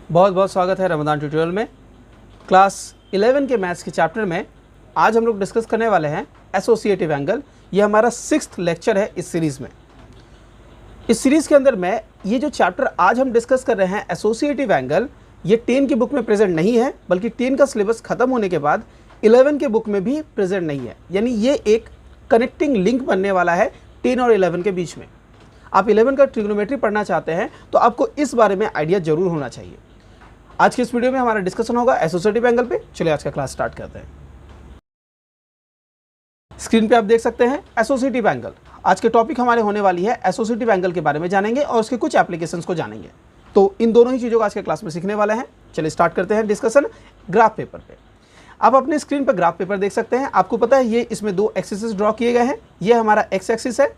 बहुत बहुत स्वागत है रमदान ट्यूटोरियल में। क्लास 11 के मैथ्स के चैप्टर में आज हम लोग डिस्कस करने वाले हैं एसोसिएटिव एंगल। ये हमारा 6th लेक्चर है इस सीरीज़ में। इस सीरीज़ के अंदर में ये जो चैप्टर आज हम डिस्कस कर रहे हैं एसोसिएटिव एंगल, ये 10 की बुक में प्रेजेंट नहीं है, बल्कि 10 का सिलेबस ख़त्म होने के बाद 11 के बुक में भी प्रेजेंट नहीं है। यानी ये एक कनेक्टिंग लिंक बनने वाला है 10 और 11 के बीच में। आप 11 का ट्रिग्नोमेट्री पढ़ना चाहते हैं तो आपको इस बारे में आइडिया जरूर होना चाहिए। आज के इस वीडियो में हमारा डिस्कशन होगा एसोसिएटिव एंगल पे। चलिए आज का क्लास स्टार्ट करते हैं। स्क्रीन पे आप देख सकते हैं एसोसिएटिव एंगल। आज के टॉपिक हमारे होने वाली है एसोसिएटिव एंगल के बारे में जानेंगे और उसके कुछ एप्लीकेशंस को जानेंगे। तो इन दोनों ही चीज़ों को आज के क्लास में सीखने वाले हैं। चलिए स्टार्ट करते हैं डिस्कशन ग्राफ पेपर पे। आप अपने स्क्रीन पर ग्राफ पेपर देख सकते हैं। आपको पता है ये इसमें दो एक्सिस ड्रॉ किए गए हैं। ये हमारा एक्स एक्सिस है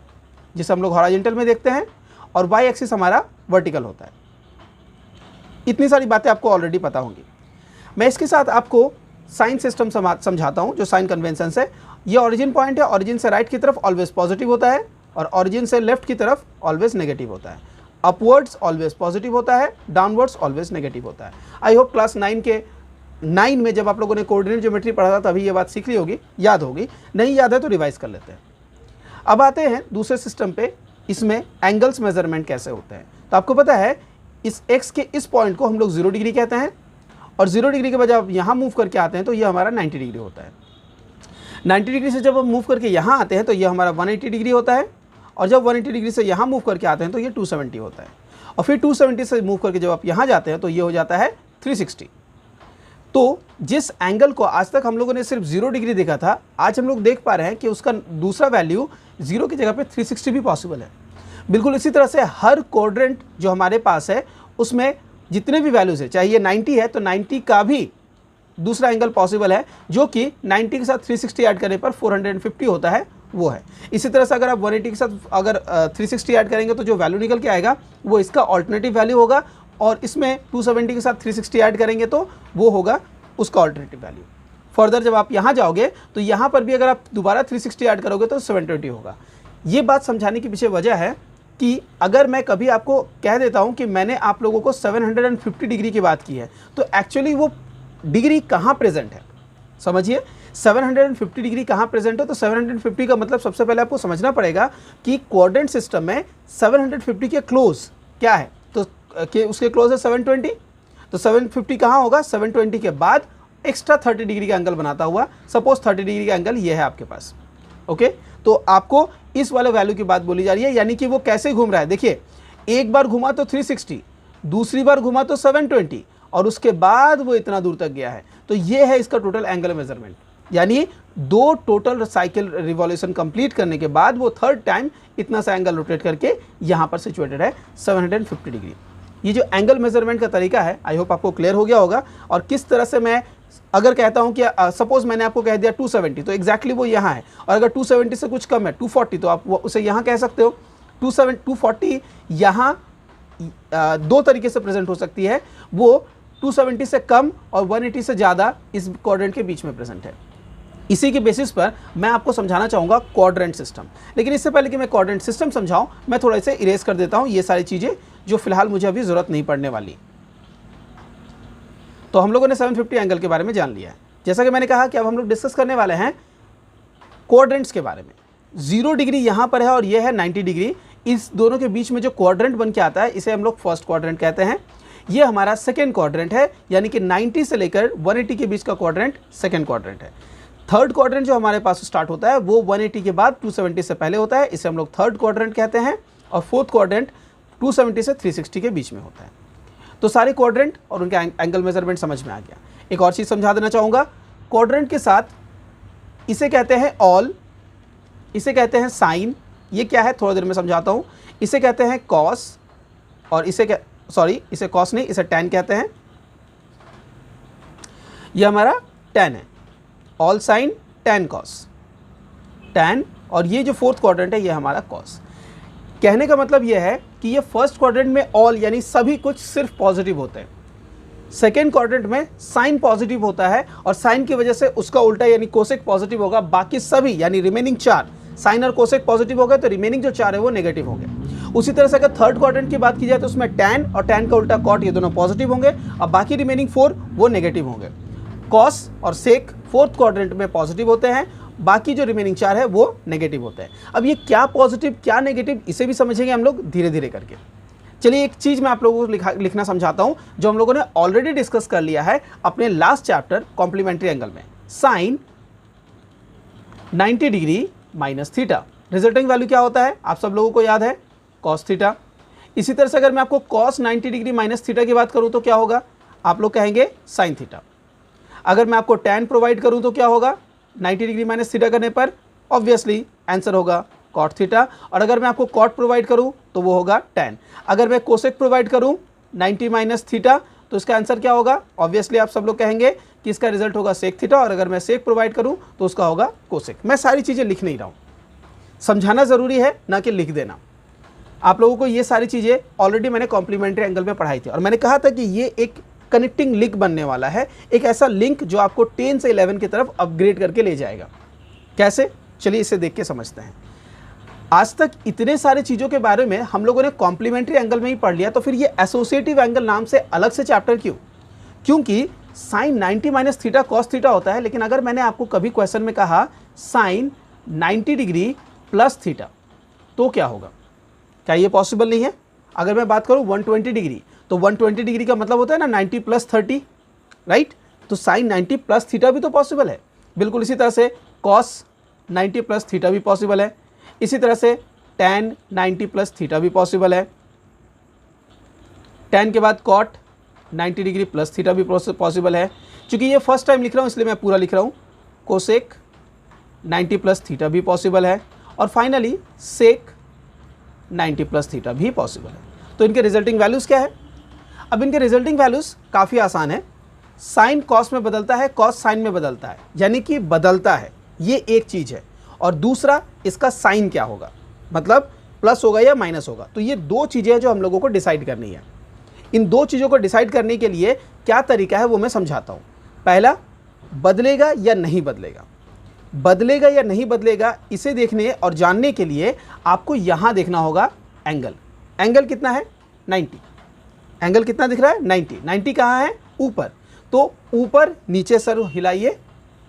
जिसे हम लोग हॉरिजॉन्टल में देखते हैं, और वाई एक्सिस हमारा वर्टिकल होता है। इतनी सारी बातें आपको ऑलरेडी पता होंगी। मैं इसके साथ आपको साइन सिस्टम समझाता हूं, जो साइन कन्वेंशंस है। ये ऑरिजिन पॉइंट है, ऑरिजिन से राइट की तरफ ऑलवेज पॉजिटिव होता है और ऑरिजिन से लेफ्ट की तरफ ऑलवेज नेगेटिव होता है। अपवर्ड्स ऑलवेज पॉजिटिव होता है, डाउनवर्ड्स ऑलवेज नेगेटिव होता है। आई होप क्लास 9 में जब आप लोगों ने कोऑर्डिनेट ज्योमेट्री पढ़ा था तभी ये बात सीख ली होगी, याद होगी। नहीं याद है तो रिवाइज कर लेते हैं। अब आते हैं दूसरे सिस्टम पे। इसमें एंगल्स मेजरमेंट कैसे होते हैं। तो आपको पता है इस x के इस पॉइंट को हम लोग 0 डिग्री कहते हैं, और 0 डिग्री के बजाय आप यहाँ मूव करके आते हैं तो ये हमारा 90 डिग्री होता है। 90 डिग्री से जब हम मूव करके यहाँ आते हैं तो ये हमारा 180 डिग्री होता है, और जब 180 डिग्री से यहाँ मूव करके आते हैं तो ये 270 होता है, और फिर 270 से मूव करके जब आप यहाँ जाते हैं तो ये हो जाता है 360। तो जिस एंगल को आज तक हम लोगों ने सिर्फ 0 डिग्री देखा था, आज हम लोग देख पा रहे हैं कि उसका दूसरा वैल्यू 0 की जगह पे 360 भी पॉसिबल है। बिल्कुल इसी तरह से हर क्वाड्रेंट जो हमारे पास है उसमें जितने भी वैल्यूज़ है, चाहे ये 90 है तो 90 का भी दूसरा एंगल पॉसिबल है, जो कि 90 के साथ 360 ऐड करने पर 450 होता है, वो है। इसी तरह से अगर आप 180 के साथ अगर 360 ऐड करेंगे तो जो वैल्यू निकल के आएगा वो इसका ऑल्टरनेटिव वैल्यू होगा, और इसमें 270 के साथ 360 ऐड करेंगे तो वो होगा उसका ऑल्टरनेटिव वैल्यू। फर्दर जब आप यहाँ जाओगे तो यहाँ पर भी अगर आप दोबारा 360 ऐड करोगे तो 720 होगा। ये बात समझाने के पीछे वजह है कि अगर मैं कभी आपको कह देता हूँ कि मैंने आप लोगों को 750 डिग्री की बात की है, तो एक्चुअली वो डिग्री कहाँ प्रेजेंट है, समझिए। 750 डिग्री कहाँ प्रेजेंट है, तो 750 का मतलब सबसे पहले आपको समझना पड़ेगा कि क्वाड्रेंट सिस्टम में 750 के क्लोज क्या है, तो कि उसके क्लोज है 720। तो 750 कहाँ होगा, 720 के बाद एक्स्ट्रा 30 डिग्री का एंगल बनाता हुआ। सपोज 30 डिग्री का एंगल ये है आपके पास, ओके। तो आपको इस वाले वैल्यू की बात बोली जा रही है, यानी कि वो कैसे घूम रहा है। देखिए, एक बार घुमा तो 360, दूसरी बार घुमा तो 720, और उसके बाद वो इतना दूर तक गया है। तो ये है इसका टोटल एंगल मेजरमेंट। यानी 2 टोटल साइकिल रिवॉल्यूशन कंप्लीट करने के बाद वो थर्ड टाइम इतना सा एंगल रोटेट करके यहाँ पर सिचुएटेड है 750 डिग्री। ये जो एंगल मेजरमेंट का तरीका है, आई होप आपको क्लियर हो गया होगा। और किस तरह से मैं अगर कहता हूं कि सपोज मैंने आपको कह दिया 270, तो एग्जैक्टली वो यहाँ है, और अगर 270 से कुछ कम है 240, तो आप उसे यहाँ कह सकते हो 240। यहाँ 2 तरीके से प्रेजेंट हो सकती है, वो 270 से कम और 180 से ज़्यादा इस क्वाड्रेंट के बीच में प्रेजेंट है। इसी के बेसिस पर मैं आपको समझाना चाहूँगा क्वाड्रेंट सिस्टम। लेकिन इससे पहले कि मैं क्वाड्रेंट सिस्टम समझाऊँ, मैं थोड़ा इसे इरेज कर देता हूँ ये सारी चीज़ें जो फिलहाल मुझे अभी ज़रूरत नहीं पड़ने वाली। तो हम लोगों ने 750 एंगल के बारे में जान लिया है। जैसा कि मैंने कहा कि अब हम लोग डिस्कस करने वाले हैं क्वाड्रेंट्स के बारे में। 0 डिग्री यहाँ पर है और ये है 90 डिग्री। इस दोनों के बीच में जो क्वाड्रेंट बन के आता है इसे हम लोग फर्स्ट क्वाड्रेंट कहते हैं। ये हमारा सेकेंड क्वाड्रेंट है, यानी कि 90 से लेकर 180 के बीच का क्वाड्रेंट सेकेंड क्वाड्रेंट है। थर्ड क्वाड्रेंट जो हमारे पास स्टार्ट होता है वो 180 के बाद 270 से पहले होता है, इसे हम लोग थर्ड क्वाड्रेंट कहते हैं। और फोर्थ क्वाड्रेंट 270 से 360 के बीच में होता है। तो सारे क्वाड्रेंट और उनके एंगल मेजरमेंट समझ में आ गया। एक और चीज़ समझा देना चाहूँगा, क्वाड्रेंट के साथ इसे कहते हैं ऑल, इसे कहते हैं साइन। ये क्या है थोड़ा देर में समझाता हूँ। इसे कहते हैं कॉस, और इसे कॉस नहीं, इसे टैन कहते हैं। ये हमारा टैन है, all sign tan cos, tan. और ये जो फोर्थ क्वाड्रेंट है ये हमारा कॉस। कहने का मतलब ये है कि ये फर्स्ट क्वाड्रेंट में ऑल यानी सभी कुछ सिर्फ पॉजिटिव होते हैं, सेकेंड क्वाड्रेंट में साइन पॉजिटिव होता है, और साइन की वजह से उसका उल्टा यानी कोसेक पॉजिटिव होगा। बाकी सभी यानी रिमेनिंग 4 साइन और कोसेक पॉजिटिव हो गए, तो रिमेनिंग जो 4 है वो नेगेटिव हो गए। उसी तरह से अगर थर्ड क्वाड्रेंट की बात की जाए तो उसमें tan और tan का उल्टा cot ये दोनों पॉजिटिव होंगे और बाकी रिमेनिंग 4 वो नेगेटिव होंगे। cos और sec फोर्थ क्वाड्रेंट में पॉजिटिव होते हैं, बाकी जो रिमेनिंग 4 है वो नेगेटिव होते हैं। अब ये क्या पॉजिटिव क्या नेगेटिव इसे भी समझेंगे हम लोग धीरे धीरे करके। चलिए एक चीज़ मैं आप लोगों को लिखना समझाता हूँ जो हम लोगों ने ऑलरेडी डिस्कस कर लिया है अपने लास्ट चैप्टर कॉम्प्लीमेंट्री एंगल में। साइन 90 डिग्री माइनस थीटा, रिजल्टिंग वैल्यू क्या होता है आप सब लोगों को याद है, कॉस थीटा। इसी तरह से अगर मैं आपको कॉस 90 डिग्री माइनस थीटा की बात करूं तो क्या होगा, आप लोग कहेंगे साइन थीटा। अगर मैं आपको tan प्रोवाइड करूं तो क्या होगा, 90 डिग्री माइनस थीटा करने पर ऑब्वियसली आंसर होगा कॉट थीटा। और अगर मैं आपको कॉट प्रोवाइड करूं तो वो होगा tan। अगर मैं कोसेक प्रोवाइड करूं 90 माइनस थीटा तो इसका आंसर क्या होगा, ऑब्वियसली आप सब लोग कहेंगे कि इसका रिजल्ट होगा सेक थीटा। और अगर मैं सेक प्रोवाइड करूं तो उसका होगा कोसेक। मैं सारी चीज़ें लिख नहीं रहा हूं, समझाना ज़रूरी है ना कि लिख देना। आप लोगों को ये सारी चीज़ें ऑलरेडी मैंने कॉम्प्लीमेंट्री एंगल में पढ़ाई थी और मैंने कहा था कि ये एक कनेक्टिंग लिंक बनने वाला है, एक ऐसा लिंक जो आपको 10 से 11 की तरफ अपग्रेड करके ले जाएगा। कैसे, चलिए इसे देख के समझते हैं। आज तक इतने सारे चीज़ों के बारे में हम लोगों ने कॉम्प्लीमेंट्री एंगल में ही पढ़ लिया, तो फिर ये एसोसिएटिव एंगल नाम से अलग से चैप्टर क्यों? क्योंकि sine 90 minus theta cos theta होता है, लेकिन अगर मैंने आपको कभी क्वेश्चन में कहा साइन 90 डिग्री प्लस थीटा तो क्या होगा, क्या ये पॉसिबल नहीं है? अगर मैं बात करूं 120 डिग्री तो 120 डिग्री का मतलब होता है ना 90 प्लस 30, राइट? तो साइन 90 प्लस थीटा भी तो पॉसिबल है। बिल्कुल इसी तरह से कॉस 90 प्लस थीटा भी पॉसिबल है। इसी तरह से tan 90 प्लस थीटा भी पॉसिबल है। tan के बाद कॉट 90 डिग्री प्लस थीटा भी पॉसिबल है। चूंकि ये फर्स्ट टाइम लिख रहा हूँ इसलिए मैं पूरा लिख रहा हूँ। कोसेक 90 प्लस थीटा भी पॉसिबल है और फाइनली सेक 90 प्लस थीटा भी पॉसिबल है। तो इनके रिजल्टिंग वैल्यूज़ क्या है? अब इनके रिजल्टिंग वैल्यूज़ काफ़ी आसान है। साइन कॉस में बदलता है, कॉस साइन में बदलता है, यानी कि बदलता है, ये एक चीज़ है। और दूसरा इसका साइन क्या होगा, मतलब प्लस होगा या माइनस होगा। तो ये दो चीज़ें हैं जो हम लोगों को डिसाइड करनी है। इन दो चीज़ों को डिसाइड करने के लिए क्या तरीका है वो मैं समझाता हूँ। पहला, बदलेगा या नहीं बदलेगा। बदलेगा या नहीं बदलेगा इसे देखने और जानने के लिए आपको यहाँ देखना होगा एंगल। एंगल कितना है, 90। एंगल कितना दिख रहा है, 90। 90 कहाँ है, ऊपर। तो ऊपर नीचे सर हिलाइए,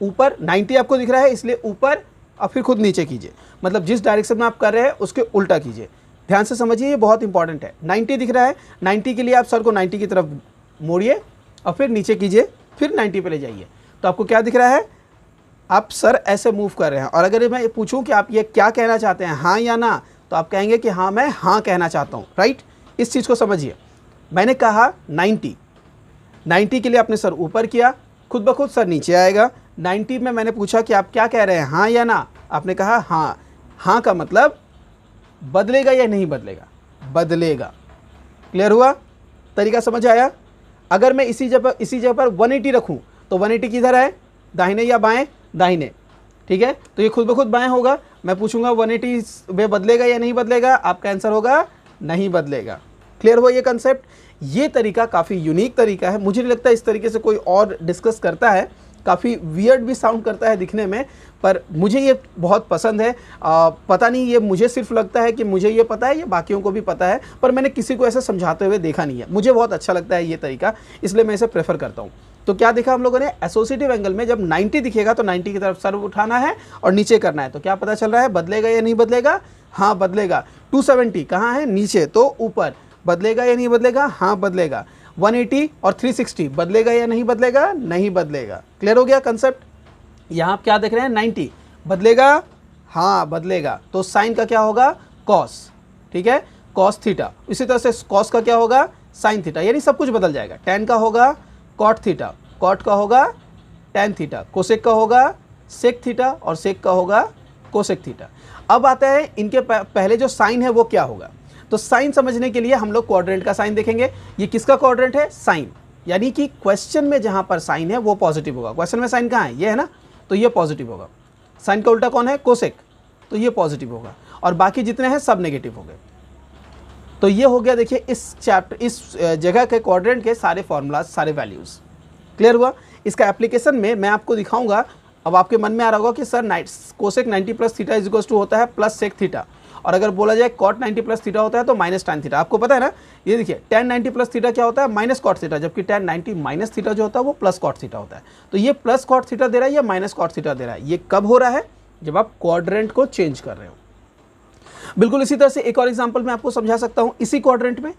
ऊपर 90 आपको दिख रहा है इसलिए ऊपर और फिर खुद नीचे कीजिए, मतलब जिस डायरेक्शन में आप कर रहे हैं उसके उल्टा कीजिए। ध्यान से समझिए, ये बहुत इंपॉर्टेंट है। 90 दिख रहा है, 90 के लिए आप सर को 90 की तरफ मोड़िए और फिर नीचे कीजिए, फिर 90 पे ले जाइए। तो आपको क्या दिख रहा है, आप सर ऐसे मूव कर रहे हैं। और अगर मैं पूछूं कि आप ये क्या कहना चाहते हैं, हाँ या ना, तो आप कहेंगे कि हाँ मैं हाँ कहना चाहता हूँ, राइट? इस चीज़ को समझिए। मैंने कहा 90 के लिए आपने सर ऊपर किया, खुद ब खुद सर नीचे आएगा। 90 में मैंने पूछा कि आप क्या कह रहे हैं, हाँ या ना, आपने कहा हाँ। हाँ का मतलब बदलेगा या नहीं बदलेगा, बदलेगा। क्लियर हुआ, तरीका समझ आया? अगर मैं इसी जगह पर 180 रखूं तो 180 किधर है, दाहिने या बाएं, दाहिने, ठीक है? तो ये खुद ब खुद बाएं होगा। मैं पूछूंगा 180 में बदलेगा या नहीं बदलेगा, आपका आंसर होगा नहीं बदलेगा। क्लियर हुआ ये कंसेप्ट? ये तरीका काफ़ी यूनिक तरीका है, मुझे नहीं लगता इस तरीके से कोई और डिस्कस करता है। काफ़ी वियर्ड भी साउंड करता है दिखने में, पर मुझे ये बहुत पसंद है। पता नहीं ये मुझे सिर्फ लगता है कि मुझे ये पता है, ये बाकियों को भी पता है, पर मैंने किसी को ऐसे समझाते हुए देखा नहीं है। मुझे बहुत अच्छा लगता है ये तरीका, इसलिए मैं इसे प्रेफर करता हूँ। तो क्या देखा हम लोगों ने, एसोसिएटिव एंगल में जब 90 दिखेगा तो 90 की तरफ सर उठाना है और नीचे करना है। तो क्या पता चल रहा है, बदलेगा या नहीं बदलेगा? हाँ बदलेगा। 270 कहाँ है, नीचे, तो ऊपर। बदलेगा या नहीं बदलेगा? हाँ बदलेगा। 180 और 360 बदलेगा या नहीं बदलेगा? नहीं बदलेगा। क्लियर हो गया कंसेप्ट? यहाँ आप क्या देख रहे हैं, 90 बदलेगा, हाँ बदलेगा। तो साइन का क्या होगा, कॉस, ठीक है, कॉस थीटा। इसी तरह से कॉस का क्या होगा, साइन थीटा, यानी सब कुछ बदल जाएगा। tan का होगा कॉट थीटा, कॉट का होगा tan थीटा, कोसेक का होगा सेक थीटा और सेक का होगा कोसेक थीटा। अब आता है इनके पहले जो साइन है वो क्या होगा। तो साइन समझने के लिए हम लोग क्वाड्रेंट का साइन देखेंगे। ये किसका क्वाड्रेंट है, साइन, यानी कि क्वेश्चन में जहां पर साइन है वो पॉजिटिव होगा। क्वेश्चन में साइन कहाँ है, ये है ना, तो ये पॉजिटिव होगा। साइन का उल्टा कौन है, कोसेक, तो ये पॉजिटिव होगा। और बाकी जितने हैं सब नेगेटिव हो गए। तो ये हो गया, देखिए इस जगह के क्वाड्रेंट के सारे फॉर्मूलाज, सारे वैल्यूज़। क्लियर हुआ? इसका एप्लीकेशन में मैं आपको दिखाऊंगा। अब आपके मन में आ रहा होगा कि sir cosec 90 plus theta is equals to होता है प्लस सेक थीटा, और अगर बोला जाए cot 90 प्लस थीटा होता है तो माइनस tan थीटा। आपको पता है ना, ये देखिए tan 90 प्लस थीटा क्या होता है, माइनस cot थीटा, जबकि tan 90 माइनस थीटा जो होता है वो प्लस cot थीटा होता है। तो ये प्लस cot थीटा दे रहा है या माइनस cot थीटा दे रहा है, ये कब हो रहा है, जब आप क्वाड्रेंट को चेंज कर रहे हो। बिल्कुल इसी तरह से एक और एग्जांपल मैं आपको समझा सकता हूं। इसी क्वाड्रेंट में,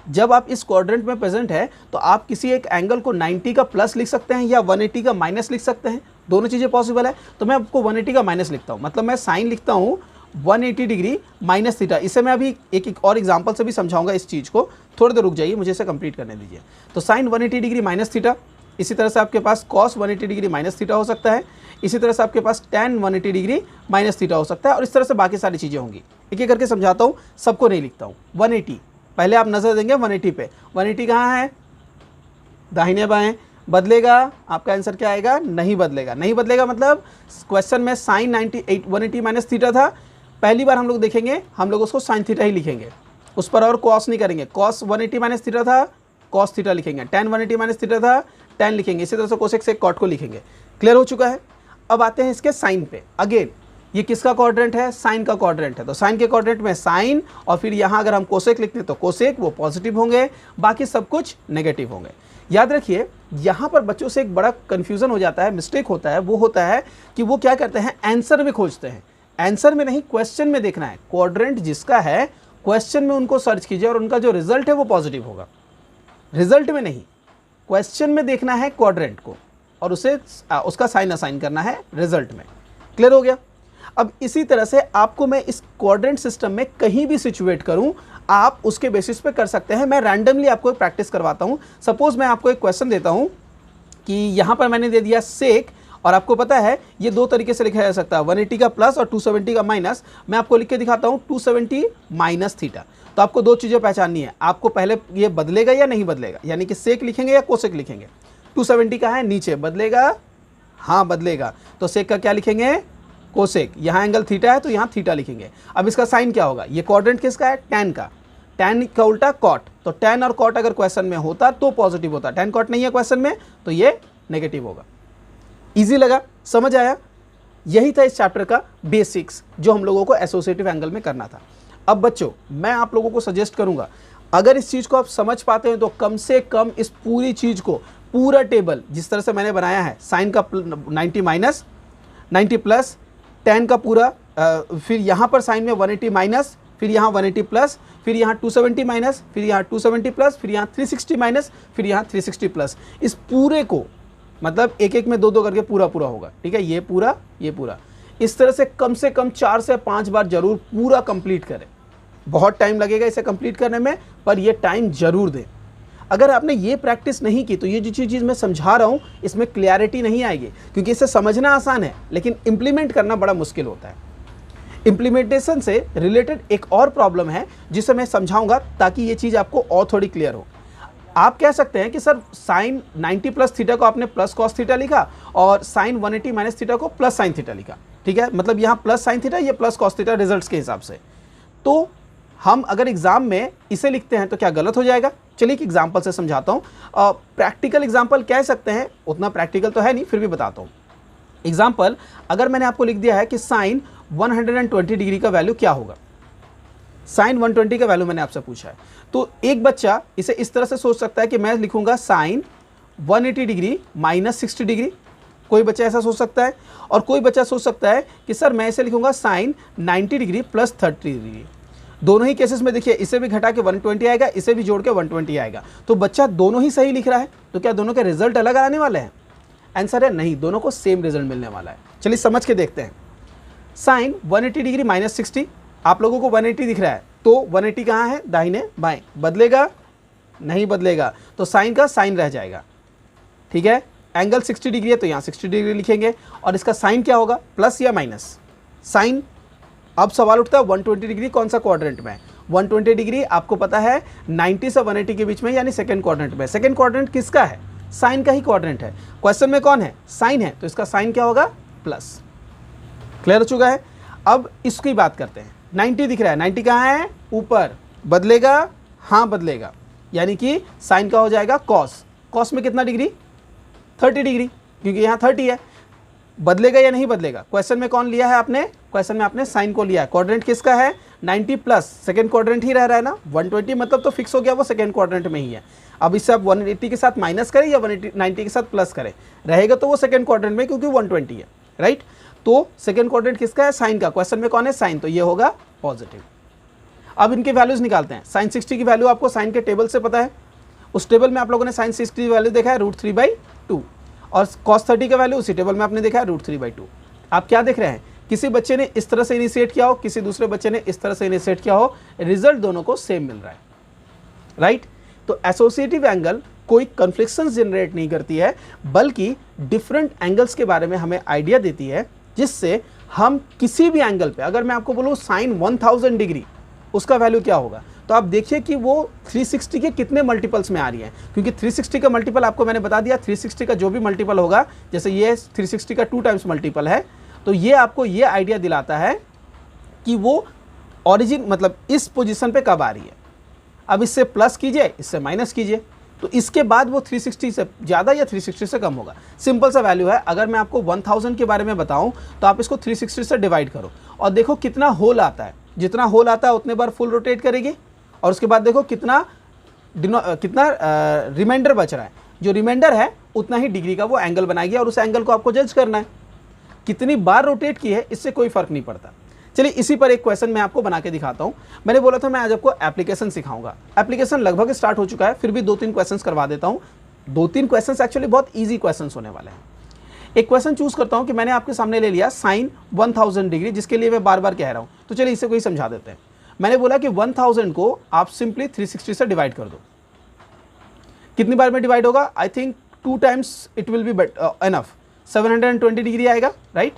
जब आप इस क्वाड्रेंट में प्रेजेंट है तो आप किसी एक एंगल को 90 का प्लस लिख सकते हैं या 180 का माइनस लिख सकते हैं, दोनों चीज़ें पॉसिबल है। तो मैं आपको 180 का माइनस लिखता हूं, मतलब मैं साइन लिखता हूं 180 डिग्री माइनस थीटा। इसे मैं अभी एक और एग्जाम्पल से भी समझाऊंगा इस चीज़ को, थोड़ी देर रुक जाइए, मुझे इसे कंप्लीट करने दीजिए। तो साइन 180 डिग्री माइनस थीटा, इसी तरह से आपके पास कॉस 180 डिग्री माइनस थीटा हो सकता है, इसी तरह से आपके पास tan 180 डिग्री माइनस थीटा हो सकता है, और इस तरह से बाकी सारी चीज़ें होंगी। एक एक करके समझाता हूँ, सबको नहीं लिखता हूँ। 180 पहले आप नज़र देंगे 180 पे, 180 कहाँ है, दाहिने बाएं, बदलेगा, आपका आंसर क्या आएगा, नहीं बदलेगा। नहीं बदलेगा मतलब क्वेश्चन में साइन 180 माइनस थीटा था, पहली बार हम लोग देखेंगे, हम लोग उसको साइन थीटा ही लिखेंगे, उस पर और कॉस नहीं करेंगे। कॉस 180 माइनस थीटा था, कॉस थीटा लिखेंगे। tan 180 माइनस थीटा था, tan लिखेंगे। इसी तरह से कोसेक से कॉट को लिखेंगे। क्लियर हो चुका है। अब आते हैं इसके साइन पे। अगेन ये किसका क्वाड्रेंट है, साइन का क्वाड्रेंट है। तो साइन के क्वाड्रेंट में साइन, और फिर यहाँ अगर हम कोसेक लिखते हैं तो कोसेक, वो पॉजिटिव होंगे, बाकी सब कुछ नेगेटिव होंगे। याद रखिए, यहाँ पर बच्चों से एक बड़ा कन्फ्यूजन हो जाता है, मिस्टेक होता है, वो होता है कि वो क्या करते हैं, आंसर में खोजते हैं। आंसर में नहीं, क्वेश्चन में देखना है। क्वाड्रेंट जिसका है क्वेश्चन में उनको सर्च कीजिए और उनका जो रिजल्ट है वो पॉजिटिव होगा। रिजल्ट में नहीं, क्वेश्चन में देखना है क्वाड्रेंट को और उसे उसका साइन असाइन करना है रिजल्ट में। क्लियर हो गया। अब इसी तरह से आपको मैं इस क्वाड्रेंट सिस्टम में कहीं भी सिचुएट करूं, आप उसके बेसिस पे कर सकते हैं। मैं रैंडमली आपको एक प्रैक्टिस करवाता हूं। सपोज मैं आपको एक क्वेश्चन देता हूं कि यहां पर मैंने दे दिया सेक, और आपको पता है ये दो तरीके से लिखा जा सकता है, 180 का प्लस और 270 का माइनस। मैं आपको लिख के दिखाता हूं 270 माइनस थीटा। तो आपको दो चीज़ें पहचाननी है, आपको पहले ये बदलेगा या नहीं बदलेगा, यानी कि सेक लिखेंगे या कोसेक लिखेंगे। 270 का है नीचे, बदलेगा, हाँ बदलेगा, तो सेक का क्या लिखेंगे, कोसेक। यहाँ एंगल थीटा है तो यहाँ थीटा लिखेंगे। अब इसका साइन क्या होगा, ये क्वाड्रेंट किसका है, टैन का, टैन का उल्टा कॉट। तो टैन और कॉट अगर क्वेश्चन में होता तो पॉजिटिव होता, टैन कॉट नहीं है क्वेश्चन में तो ये नेगेटिव होगा। इजी लगा, समझ आया। यही था इस चैप्टर का बेसिक्स जो हम लोगों को एसोसिएटिव एंगल में करना था। अब बच्चों मैं आप लोगों को सजेस्ट करूंगा, अगर इस चीज़ को आप समझ पाते हैं तो कम से कम इस पूरी चीज़ को, पूरा टेबल जिस तरह से मैंने बनाया है, साइन का 90 माइनस, 90 प्लस, tan का पूरा, फिर यहाँ पर साइन में 180 माइनस, फिर यहाँ 180 प्लस, फिर यहाँ 270 माइनस, फिर यहाँ 270 प्लस, फिर यहाँ 360 माइनस, फिर यहाँ 360 प्लस, इस पूरे को मतलब एक एक में दो दो करके पूरा पूरा होगा। ठीक है, ये पूरा, ये पूरा, इस तरह से कम 4 से 5 बार जरूर पूरा कंप्लीट करें। बहुत टाइम लगेगा इसे कंप्लीट करने में, पर ये टाइम जरूर दें। अगर आपने ये प्रैक्टिस नहीं की तो ये जो चीज़ मैं समझा रहा हूँ इसमें क्लैरिटी नहीं आएगी, क्योंकि इसे समझना आसान है लेकिन इम्प्लीमेंट करना बड़ा मुश्किल होता है। इम्प्लीमेंटेशन से रिलेटेड एक और प्रॉब्लम है जिसे मैं समझाऊंगा ताकि ये चीज़ आपको और थोड़ी क्लियर हो। आप कह सकते हैं कि सर साइन 90 प्लस थीटा को आपने प्लस कॉस थीटा लिखा और साइन 180 माइनस थीटा को प्लस साइन थीटा लिखा। ठीक है, मतलब यहाँ प्लस साइन थीटा, ये प्लस कॉस थीटा रिजल्ट्स के हिसाब से। तो हम अगर एग्जाम में इसे लिखते हैं तो क्या गलत हो जाएगा? चलिए एक एग्जाम्पल से समझाता हूँ। प्रैक्टिकल एग्जाम्पल कह सकते हैं, उतना प्रैक्टिकल तो है नहीं, फिर भी बताता हूँ। एग्जाम्पल, अगर मैंने आपको लिख दिया है कि साइन 120 डिग्री का वैल्यू क्या होगा, साइन 120 का वैल्यू मैंने आपसे पूछा है, तो एक बच्चा इसे इस तरह से सोच सकता है कि मैं लिखूंगा साइन 180 डिग्री माइनस 60 डिग्री। कोई बच्चा ऐसा सोच सकता है, और कोई बच्चा सोच सकता है कि सर मैं इसे लिखूंगा साइन 90 डिग्री प्लस 30 डिग्री। दोनों ही केसेस में देखिए, इसे भी घटा के 120 आएगा, इसे भी जोड़ के 120 आएगा। तो बच्चा दोनों ही सही लिख रहा है, तो क्या दोनों के रिजल्ट अलग आने वाले हैं? आंसर है नहीं, दोनों को सेम रिजल्ट मिलने वाला है। चलिए समझ के देखते हैं। साइन 180 डिग्री माइनस 60, आप लोगों को 180 दिख रहा है, तो 180 कहाँ है, दाहिने बाएं, बदलेगा नहीं बदलेगा, तो साइन का साइन रह जाएगा। ठीक है, एंगल 60 डिग्री है तो यहाँ 60 डिग्री लिखेंगे, और इसका साइन क्या होगा, प्लस या माइनस साइन। अब सवाल उठता है 120 डिग्री कौन सा क्वाड्रेंट में है? 120 डिग्री आपको पता है 90 से 180 के बीच में, यानी सेकंड क्वाड्रेंट में। सेकंड क्वाड्रेंट किसका है? साइन का ही क्वाड्रेंट है। क्वेश्चन में कौन है? साइन है, तो इसका साइन क्या होगा, प्लस। क्लियर हो चुका है। अब इसकी बात करते हैं। 90 दिख रहा है, 90 कहाँ है, ऊपर, बदलेगा, हाँ बदलेगा, यानी कि साइन का हो जाएगा कॉस। कॉस में कितना डिग्री, 30 डिग्री, क्योंकि यहाँ 30 है। बदलेगा या नहीं बदलेगा? क्वेश्चन में कौन लिया है आपने? क्वेश्चन में आपने साइन को लिया है। क्वाड्रेंट किसका है? 90 प्लस सेकेंड क्वाड्रेंट ही रह रहा है ना, 120 मतलब तो फिक्स हो गया वो सेकेंड क्वाड्रेंट में ही है। अब इससे आप 180 के साथ माइनस करें या 190 के साथ प्लस करें, रहेगा तो वो सेकेंड क्वाड्रेंट में क्योंकि 120 है, राइट। तो सेकेंड क्वाड्रेंट किसका है, साइन का, क्वेश्चन में कौन है, साइन, तो ये होगा पॉजिटिव। अब इनके वैल्यूज निकालते हैं। साइन 60 की वैल्यू आपको साइन के टेबल से पता है, उस टेबल में आप लोगों ने साइन 60 की वैल्यू देखा है √3/2, और cos 30 का वैल्यू उसी टेबल में आपने देखा है √3/2। आप क्या देख रहे हैं, किसी बच्चे ने इस तरह से इनिशिएट किया हो, किसी दूसरे बच्चे ने इस तरह से इनिशिएट किया हो, रिजल्ट दोनों को सेम मिल रहा है, राइट। तो एसोसिएटिव एंगल कोई कन्फ्लिक्शंस जनरेट नहीं करती है, बल्कि डिफरेंट एंगल्स के बारे में हमें आइडिया देती है, जिससे हम किसी भी एंगल पे, अगर मैं आपको बोलूँ साइन 1000 डिग्री, उसका वैल्यू क्या होगा, तो आप देखिए कि वो 360 के कितने मल्टीपल्स में आ रही है, क्योंकि 360 का मल्टीपल आपको मैंने बता दिया, 360 का जो भी मल्टीपल होगा, जैसे ये 360 का 2 टाइम्स मल्टीपल है, तो ये आपको ये आइडिया दिलाता है कि वो ओरिजिन मतलब इस पोजीशन पे कब आ रही है। अब इससे प्लस कीजिए, इससे माइनस कीजिए, तो इसके बाद वो 360 से ज़्यादा या 360 से कम होगा। सिंपल सा वैल्यू है। अगर मैं आपको 1000 के बारे में बताऊं तो आप इसको 360 से डिवाइड करो और देखो कितना होल आता है, जितना होल आता है उतने बार फुल रोटेट करेगी, और उसके बाद देखो कितना रिमाइंडर बच रहा है, जो रिमाइंडर है उतना ही डिग्री का वो एंगल बनाएगी, और उस एंगल को आपको जज करना है कितनी बार रोटेट की है, इससे कोई फर्क नहीं पड़ता। चलिए इसी पर एक क्वेश्चन मैं आपको बना के दिखाता हूं। मैंने बोला था मैं आज आपको एप्लीकेशन सिखाऊंगा, एप्लीकेशन लगभग स्टार्ट हो चुका है, फिर भी 2-3 क्वेश्चंस करवा देता हूं। 2-3 क्वेश्चंस एक्चुअली बहुत इजी क्वेश्चंस होने वाले हैं। एक क्वेश्चन चूज करता हूं कि मैंने आपके सामने ले लिया साइन 1000 डिग्री, जिसके लिए मैं बार बार कह रहा हूं, तो चलिए इसे कोई समझा देते हैं। मैंने बोला कि 1000 को आप सिंपली 360 से डिवाइड कर दो। कितनी बार में डिवाइड होगा, I think 2 times it will be enough, 720 degree आएगा, राइट।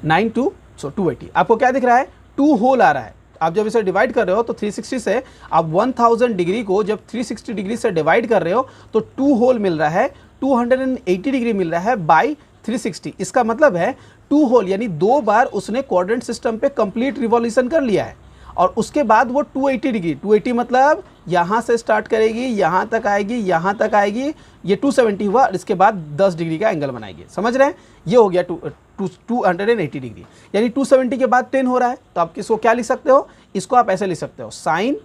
280, आपको क्या दिख रहा है, 2 होल आ रहा है। आप जब इसे डिवाइड कर रहे हो तो 360 से आप 1000 डिग्री को जब 360 डिग्री से डिवाइड कर रहे हो तो 2 होल मिल रहा है, 280 डिग्री मिल रहा है बाई 360। इसका मतलब है 2 होल यानी 2 बार उसने क्वाड्रेंट सिस्टम पे कंप्लीट रिवॉल्यूशन कर लिया है, और उसके बाद वो 280 डिग्री, 280 मतलब यहाँ से स्टार्ट करेगी, यहाँ तक आएगी, यहाँ तक आएगी, ये 270 हुआ, और इसके बाद 10 डिग्री का एंगल बनाएगी। समझ रहे हैं, ये हो गया 280 डिग्री, यानी 270 के बाद 10 हो रहा है, तो आप किसको क्या लिख सकते हो, इसको आप ऐसे लिख सकते हो, साइन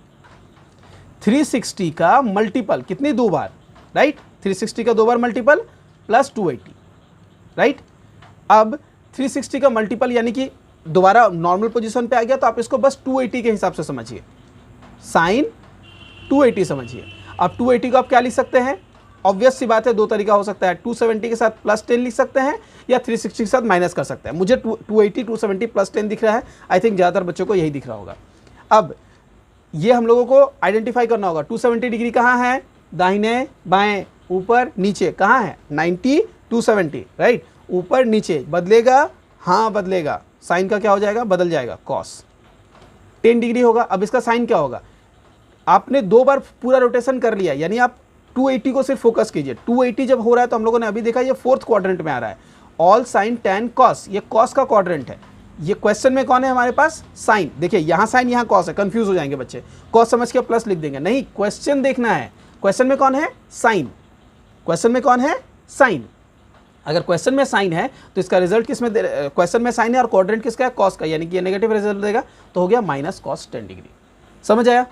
360 का मल्टीपल कितनी 2 बार, राइट, 360 का 2 बार मल्टीपल प्लस 280, राइट। अब 360 का मल्टीपल यानी कि दोबारा नॉर्मल पोजीशन पे आ गया, तो आप इसको बस 280 के हिसाब से समझिए, साइन 280 समझिए। अब 280 को आप क्या लिख सकते हैं, ऑब्वियस सी बात है, 2 तरीका हो सकता है, 270 के साथ प्लस 10 लिख सकते हैं या 360 के साथ माइनस कर सकते हैं। मुझे 280 270 प्लस 10 दिख रहा है, आई थिंक ज़्यादातर बच्चों को यही दिख रहा होगा। अब ये हम लोगों को आइडेंटिफाई करना होगा, 270 डिग्री कहाँ है, दाहिने बाएं ऊपर नीचे, कहाँ है, 90 270, राइट, ऊपर नीचे बदलेगा, हाँ बदलेगा, साइन का क्या हो जाएगा, बदल जाएगा, कॉस 10 डिग्री होगा। अब इसका साइन क्या होगा, आपने 2 बार पूरा रोटेशन कर लिया, यानी आप 280 को सिर्फ फोकस कीजिए। 280 जब हो रहा है तो हम लोगों ने अभी देखा ये 4th क्वाड्रेंट में आ रहा है, ऑल साइन tan कॉस, ये कॉस का क्वाड्रेंट है। ये क्वेश्चन में कौन है हमारे पास, साइन, देखिए यहाँ साइन यहाँ कॉस है, कंफ्यूज हो जाएंगे बच्चे, कॉस समझ के प्लस लिख देंगे, नहीं, क्वेश्चन देखना है, क्वेश्चन में कौन है, साइन, क्वेश्चन में कौन है, साइन। अगर क्वेश्चन में साइन है तो इसका रिजल्ट किस में, क्वेश्चन में साइन है और क्वाड्रेंट किसका है, कॉस का, यानी कि ये नेगेटिव रिजल्ट देगा, तो हो गया माइनस कॉस 10 डिग्री। समझ आया।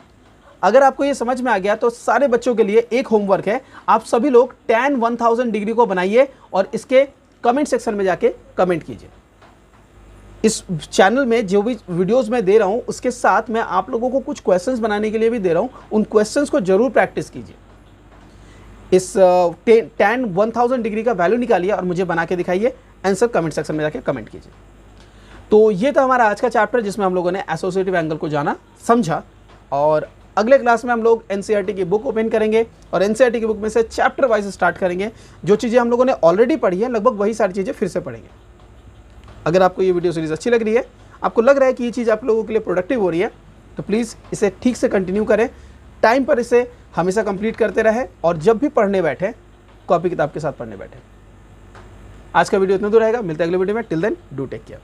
अगर आपको ये समझ में आ गया तो सारे बच्चों के लिए एक होमवर्क है, आप सभी लोग tan 1000 डिग्री को बनाइए और इसके कमेंट सेक्शन में जाके कमेंट कीजिए। इस चैनल में जो भी वीडियोस मैं दे रहा हूं उसके साथ मैं आप लोगों को कुछ क्वेश्चंस बनाने के लिए भी दे रहा हूं, उन क्वेश्चंस को जरूर प्रैक्टिस कीजिए। इस tan 1000 डिग्री का वैल्यू निकालिए और मुझे बना के दिखाइए, आंसर कमेंट सेक्शन में जाके कमेंट कीजिए। तो ये था हमारा आज का चैप्टर, जिसमें हम लोगों ने एसोसिएटिव एंगल को जाना समझा, और अगले क्लास में हम लोग एनसीईआरटी की बुक ओपन करेंगे और एनसीईआरटी की बुक में से चैप्टर वाइज स्टार्ट करेंगे। जो चीज़ें हम लोगों ने ऑलरेडी पढ़ी है लगभग वही सारी चीज़ें फिर से पढ़ेंगे। अगर आपको ये वीडियो सीरीज़ अच्छी लग रही है, आपको लग रहा है कि ये चीज़ आप लोगों के लिए प्रोडक्टिव हो रही है, तो प्लीज़ इसे ठीक से कंटिन्यू करें, टाइम पर इसे हमेशा कंप्लीट करते रहें, और जब भी पढ़ने बैठे कॉपी किताब के साथ पढ़ने बैठे। आज का वीडियो इतना दूर रहेगा, मिलते हैं अगले वीडियो में। Till then do take care.